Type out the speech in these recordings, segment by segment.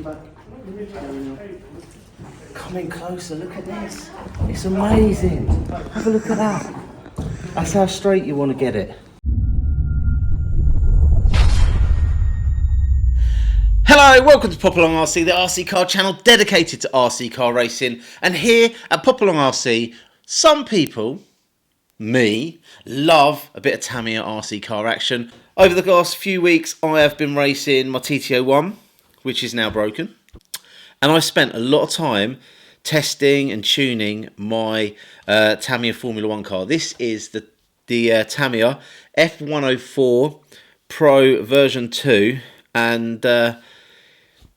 Come in closer, look at this. It's amazing. Have a look at that. That's how straight you want to get it. Hello, welcome to Popalong RC, the RC car channel dedicated to RC car racing. And here at Popalong RC, some people, me, love a bit of Tamiya RC car action. Over the last few weeks, I have been racing my TT01, which is now broken. And I spent a lot of time testing and tuning my Tamiya Formula 1 car. This is the Tamiya F104 Pro version 2. And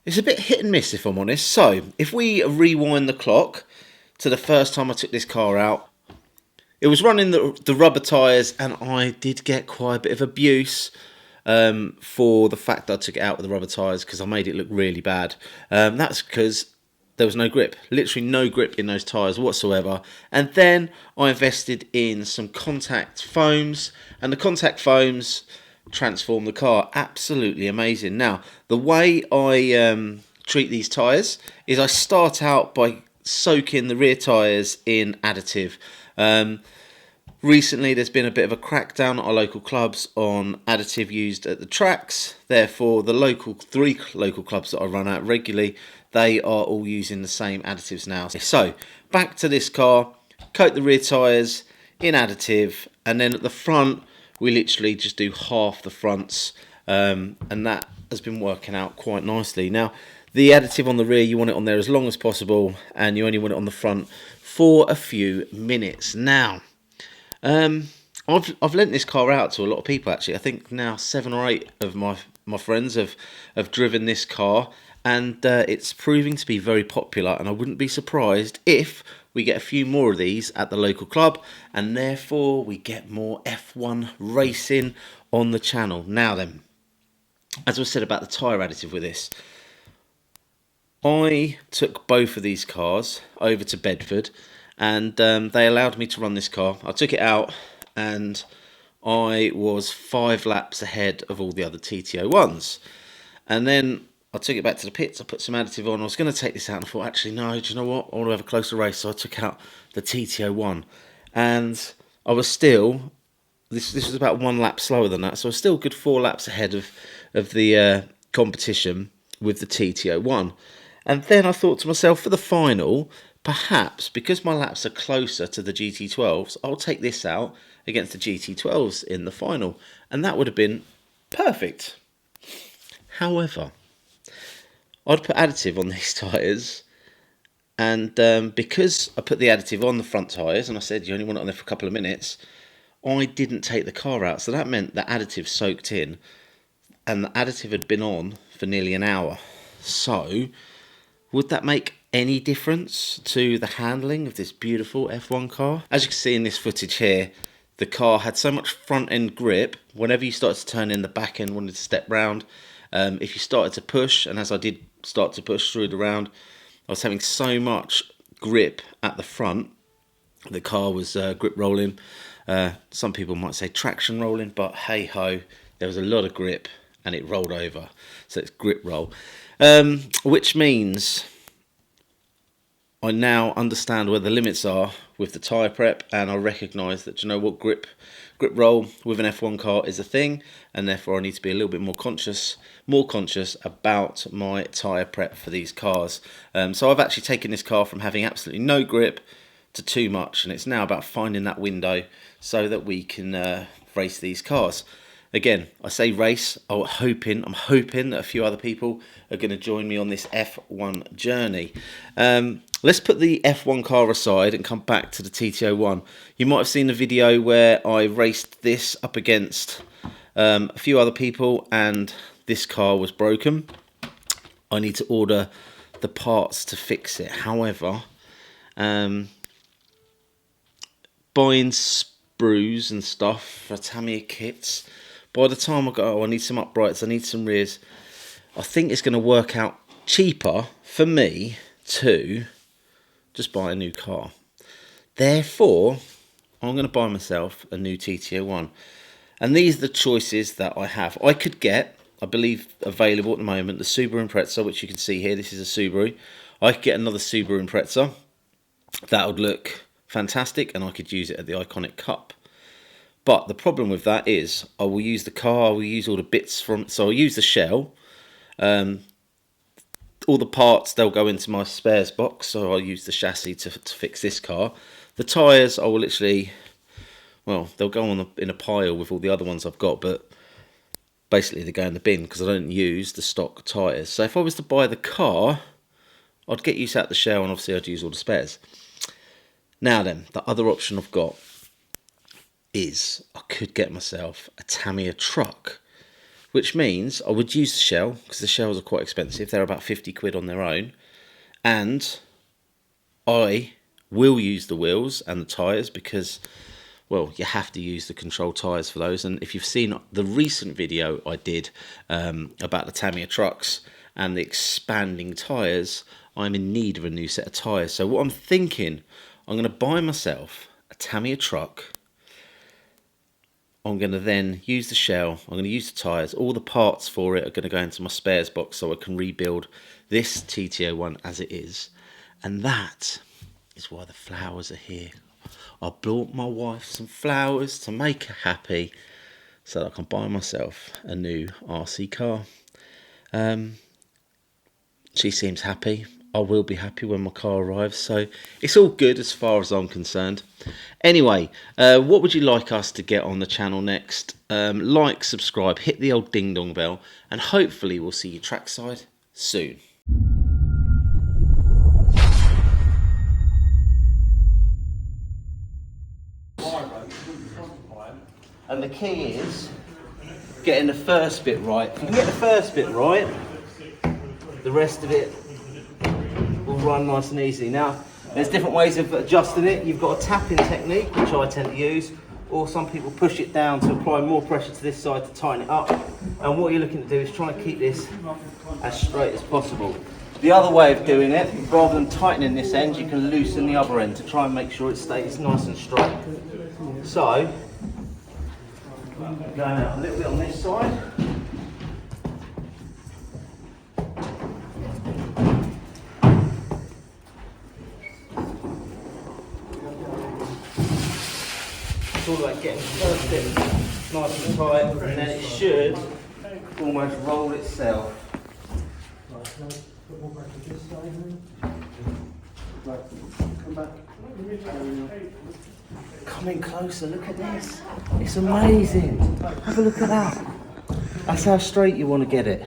it's a bit hit and miss, if I'm honest. So, if we rewind the clock to the first time I took this car out, it was running the rubber tyres, and I did get quite a bit of abuse for the fact that I took it out with the rubber tyres because I made it look really bad. That's because there was no grip, literally no grip in those tyres whatsoever. And then I invested in some contact foams, and the contact foams transform the car. Absolutely amazing. Now, the way I treat these tyres is I start out by soaking the rear tyres in additive. Recently there's been a bit of a crackdown at our local clubs on additive used at the tracks. Therefore, the three local clubs that I run at regularly, they are all using the same additives now. So back to this car, coat the rear tyres in additive, and then at the front we literally just do half the fronts, and that has been working out quite nicely. Now, the additive on the rear, you want it on there as long as possible, and you only want it on the front for a few minutes. Now, I've lent this car out to a lot of people actually. I think now 7 or 8 of my friends have driven this car, and it's proving to be very popular, and I wouldn't be surprised if we get a few more of these at the local club, and therefore we get more F1 racing on the channel. Now then, as I said about the tyre additive with this, I took both of these cars over to Bedford, and they allowed me to run this car. I took it out and I was 5 laps ahead of all the other TT01s. And then I took it back to the pits, I put some additive on. I was going to take this out and I thought, actually, no, do you know what? I want to have a closer race. So I took out the TT01. And I was still, this was about 1 lap slower than that. So I was still a good 4 laps ahead of the competition with the TT01. And then I thought to myself, for the final, perhaps, because my laps are closer to the GT12s, I'll take this out against the GT12s in the final. And that would have been perfect. However, I'd put additive on these tyres, and because I put the additive on the front tyres, and I said you only want it on there for a couple of minutes, I didn't take the car out. So that meant the additive soaked in, and the additive had been on for nearly an hour. So, would that make any difference to the handling of this beautiful F1 car? As you can see in this footage here, the car had so much front end grip. Whenever you started to turn in, the back end wanted to step round. If you started to push, and as I did start to push through the round, I was having so much grip at the front. The car was grip rolling. Some people might say traction rolling, but hey ho, there was a lot of grip and it rolled over. So it's grip roll. Which means I now understand where the limits are with the tyre prep, and I recognise that, you know what, grip roll with an F1 car is a thing, and therefore I need to be a little bit more conscious about my tyre prep for these cars. So I've actually taken this car from having absolutely no grip to too much, and it's now about finding that window so that we can race these cars. Again, I say race, I'm hoping that a few other people are going to join me on this F1 journey. Let's put the F1 car aside and come back to the TT01. You might have seen the video where I raced this up against a few other people, and this car was broken. I need to order the parts to fix it. However, buying sprues and stuff for Tamiya kits, by the time I go, oh, I need some uprights, I need some rears, I think it's going to work out cheaper for me to just buy a new car. Therefore, I'm going to buy myself a new TT01. And these are the choices that I have. I could get I believe, available at the moment, the Subaru Impreza, which you can see here. This is a Subaru. I could get another Subaru Impreza. That would look fantastic, and I could use it at the Iconic Cup. But the problem with that is I will use the car, I will use all the bits from, so I'll use the shell. All the parts, they'll go into my spares box, so I'll use the chassis to fix this car. The tyres, I will literally, well, they'll go on in a pile with all the other ones I've got, but basically they go in the bin because I don't use the stock tyres. So if I was to buy the car, I'd get used out the shell, and obviously I'd use all the spares. Now then, the other option I've got is I could get myself a Tamiya truck, which means I would use the shell, because the shells are quite expensive. They're about 50 quid on their own. And I will use the wheels and the tyres because, well, you have to use the control tyres for those. And if you've seen the recent video I did about the Tamiya trucks and the expanding tyres, I'm in need of a new set of tyres. So what I'm thinking, I'm going to buy myself a Tamiya truck. I'm going to then use the shell, I'm going to use the tyres, all the parts for it are going to go into my spares box so I can rebuild this TT01 as it is. And that is why the flowers are here. I bought my wife some flowers to make her happy so that I can buy myself a new RC car. She seems happy. I will be happy when my car arrives, so it's all good as far as I'm concerned. Anyway, what would you like us to get on the channel next? Like, subscribe, hit the old ding dong bell, and hopefully we'll see you trackside soon. And the key is getting the first bit right. If you can get the first bit right, the rest of it will run nice and easy. Now, there's different ways of adjusting it. You've got a tapping technique, which I tend to use, or some people push it down to apply more pressure to this side to tighten it up. And what you're looking to do is try and keep this as straight as possible. The other way of doing it, rather than tightening this end, you can loosen the other end to try and make sure it stays nice and straight. So, going out a little bit on this side. It's all about getting the first bit nice and tight, and then it should almost roll itself. Come in closer, look at this. It's amazing. Have a look at that. That's how straight you want to get it.